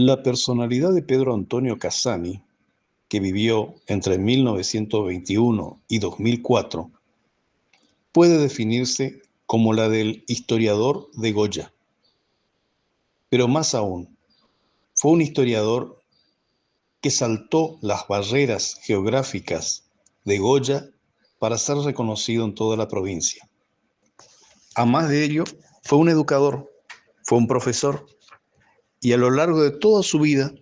La personalidad de Pedro Antonio Casani, que vivió entre 1921 y 2004, puede definirse como la del historiador de Goya. Pero más aún, fue un historiador que saltó las barreras geográficas de Goya para ser reconocido en toda la provincia. A más de ello, fue un educador, fue un profesor, y a lo largo de toda su vida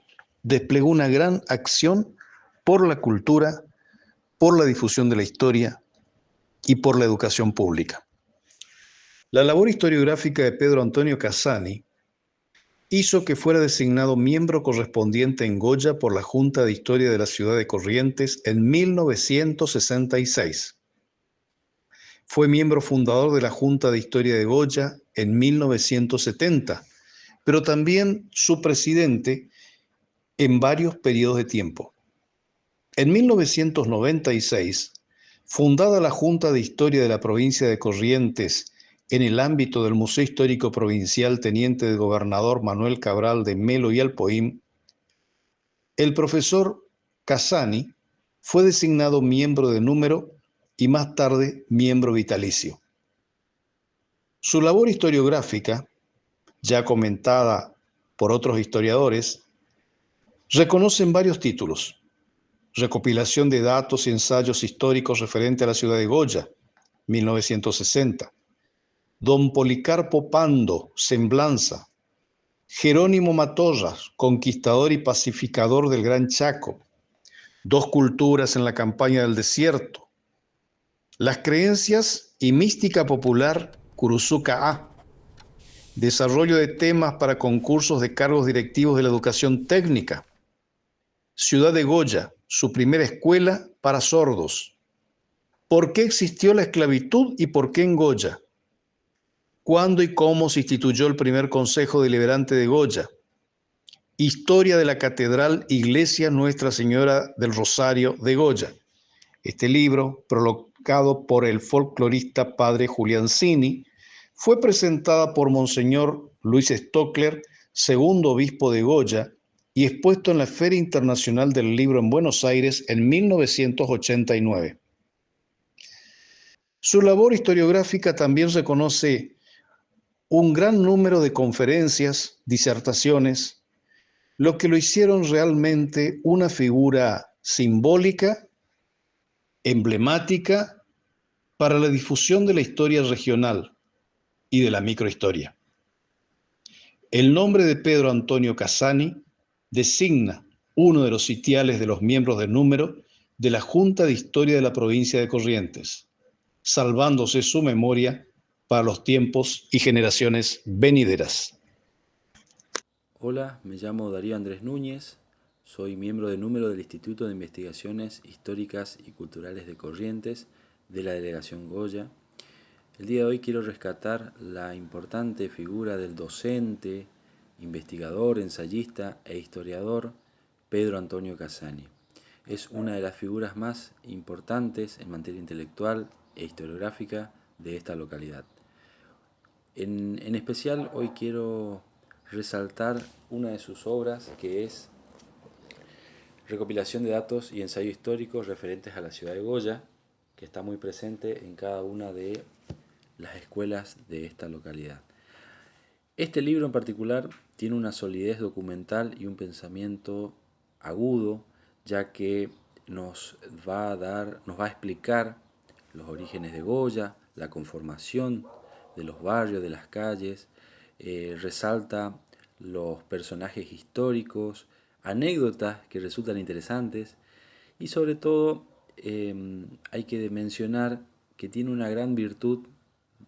desplegó una gran acción por la cultura, por la difusión de la historia y por la educación pública. La labor historiográfica de Pedro Antonio Casani hizo que fuera designado miembro correspondiente en Goya por la Junta de Historia de la Ciudad de Corrientes en 1966. Fue miembro fundador de la Junta de Historia de Goya en 1970, pero también su presidente en varios periodos de tiempo. En 1996, fundada la Junta de Historia de la provincia de Corrientes en el ámbito del Museo Histórico Provincial Teniente del Gobernador Manuel Cabral de Melo y Alpoín, el profesor Casani fue designado miembro de número y más tarde miembro vitalicio. Su labor historiográfica, ya comentada por otros historiadores, reconoce en varios títulos: recopilación de datos y ensayos históricos referente a la ciudad de Goya, 1960. Don Policarpo Pando, Semblanza. Jerónimo Matorras, conquistador y pacificador del Gran Chaco. Dos culturas en la campaña del desierto. Las creencias y mística popular, Curuzuca A. Desarrollo de temas para concursos de cargos directivos de la educación técnica. Ciudad de Goya, su primera escuela para sordos. ¿Por qué existió la esclavitud y por qué en Goya? ¿Cuándo y cómo se instituyó el primer Consejo Deliberante de Goya? Historia de la Catedral Iglesia Nuestra Señora del Rosario de Goya. Este libro, prologado por el folclorista padre Julián Cini, fue presentada por Monseñor Luis Stockler, segundo obispo de Goya, y expuesto en la Feria Internacional del Libro en Buenos Aires en 1989. Su labor historiográfica también reconoce un gran número de conferencias, disertaciones, lo que lo hicieron realmente una figura simbólica, emblemática, para la difusión de la historia regional y de la microhistoria. El nombre de Pedro Antonio Casani designa uno de los sitiales de los miembros de número de la Junta de Historia de la provincia de Corrientes, salvándose su memoria para los tiempos y generaciones venideras. Hola, me llamo Darío Andrés Núñez, soy miembro de número del Instituto de Investigaciones Históricas y Culturales de Corrientes de la Delegación Goya. El día de hoy quiero rescatar la importante figura del docente, investigador, ensayista e historiador Pedro Antonio Casani. Es una de las figuras más importantes en materia intelectual e historiográfica de esta localidad. En especial hoy quiero resaltar una de sus obras, que es recopilación de datos y ensayo históricos referentes a la ciudad de Goya, que está muy presente en cada una de las escuelas de esta localidad. Este libro en particular tiene una solidez documental y un pensamiento agudo, ya que nos va a explicar los orígenes de Goya, la conformación de los barrios, de las calles, resalta los personajes históricos, anécdotas que resultan interesantes y sobre todo hay que mencionar que tiene una gran virtud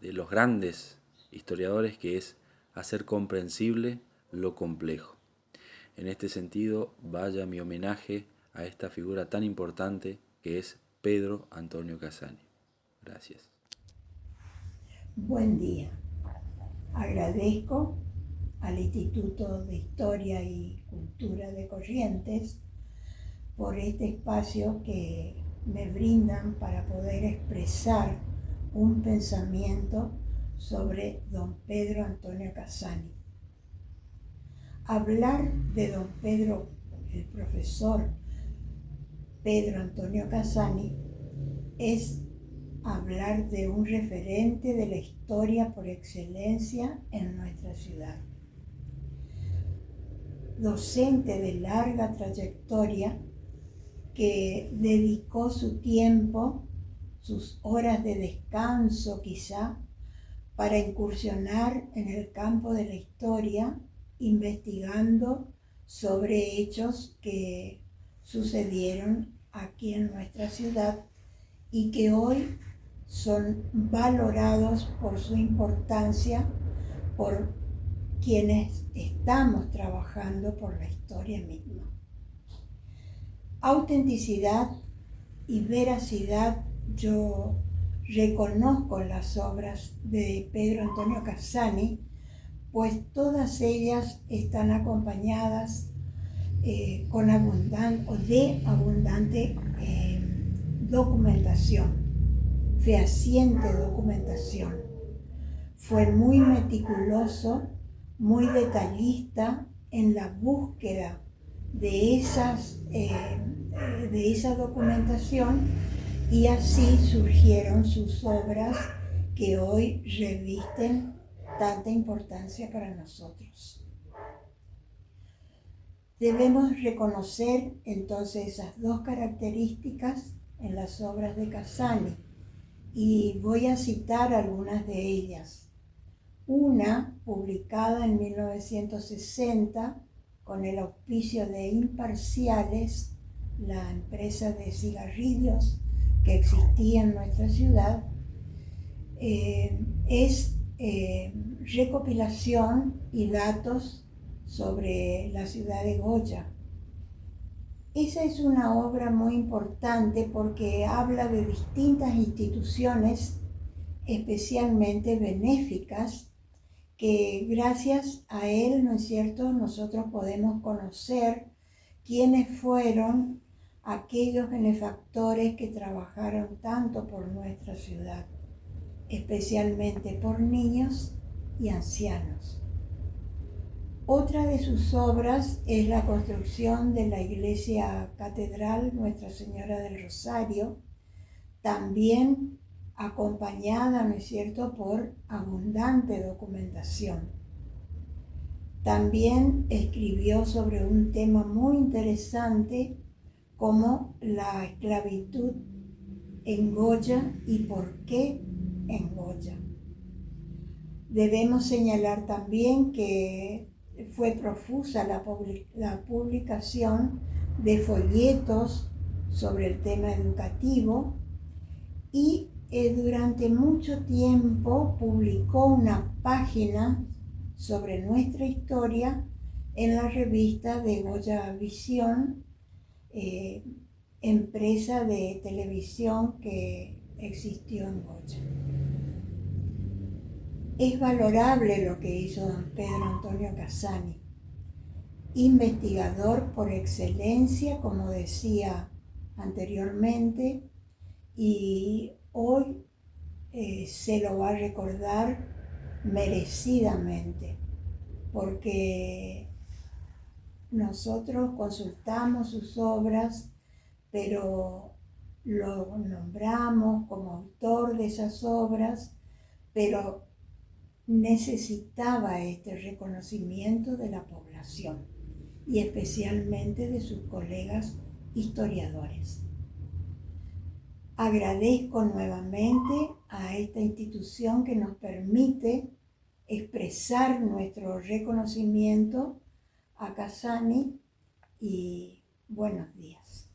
de los grandes historiadores, que es hacer comprensible lo complejo. En este sentido, vaya mi homenaje a esta figura tan importante que es Pedro Antonio Casani. Gracias. Buen día. Agradezco al Instituto de Historia y Cultura de Corrientes por este espacio que me brindan para poder expresar un pensamiento sobre don Pedro Antonio Casani. hablar de don Pedro, el profesor Pedro Antonio Casani, es hablar de un referente de la historia por excelencia en nuestra ciudad. Docente de larga trayectoria que dedicó su tiempo, sus horas de descanso quizá, para incursionar en el campo de la historia, investigando sobre hechos que sucedieron aquí en nuestra ciudad y que hoy son valorados por su importancia por quienes estamos trabajando por la historia misma. Autenticidad y veracidad yo reconozco en las obras de Pedro Antonio Casani, pues todas ellas están acompañadas con abundante documentación, fehaciente documentación. Fue muy meticuloso, muy detallista en la búsqueda de esa documentación, y así surgieron sus obras que hoy revisten tanta importancia para nosotros. Debemos reconocer entonces esas dos características en las obras de Casani, y voy a citar algunas de ellas. Una, publicada en 1960 con el auspicio de Imparciales, la empresa de cigarrillos que existía en nuestra ciudad, es recopilación y datos sobre la ciudad de Goya. Esa es una obra muy importante porque habla de distintas instituciones, especialmente benéficas, que gracias a él, ¿no es cierto?, nosotros podemos conocer quiénes fueron aquellos benefactores que trabajaron tanto por nuestra ciudad, especialmente por niños y ancianos. Otra de sus obras es la construcción de la iglesia catedral Nuestra Señora del Rosario, también acompañada, ¿no es cierto?, por abundante documentación. También escribió sobre un tema muy interesante como la esclavitud en Goya y por qué en Goya. Debemos señalar también que fue profusa la publicación de folletos sobre el tema educativo, y durante mucho tiempo publicó una página sobre nuestra historia en la revista de Goya Visión, empresa de televisión que existió en Goya. Es valorable lo que hizo don Pedro Antonio Casani, investigador por excelencia, como decía anteriormente, y hoy se lo va a recordar merecidamente, porque nosotros consultamos sus obras, pero lo nombramos como autor de esas obras, pero necesitaba este reconocimiento de la población y especialmente de sus colegas historiadores. Agradezco nuevamente a esta institución que nos permite expresar nuestro reconocimiento a Casani, y buenos días.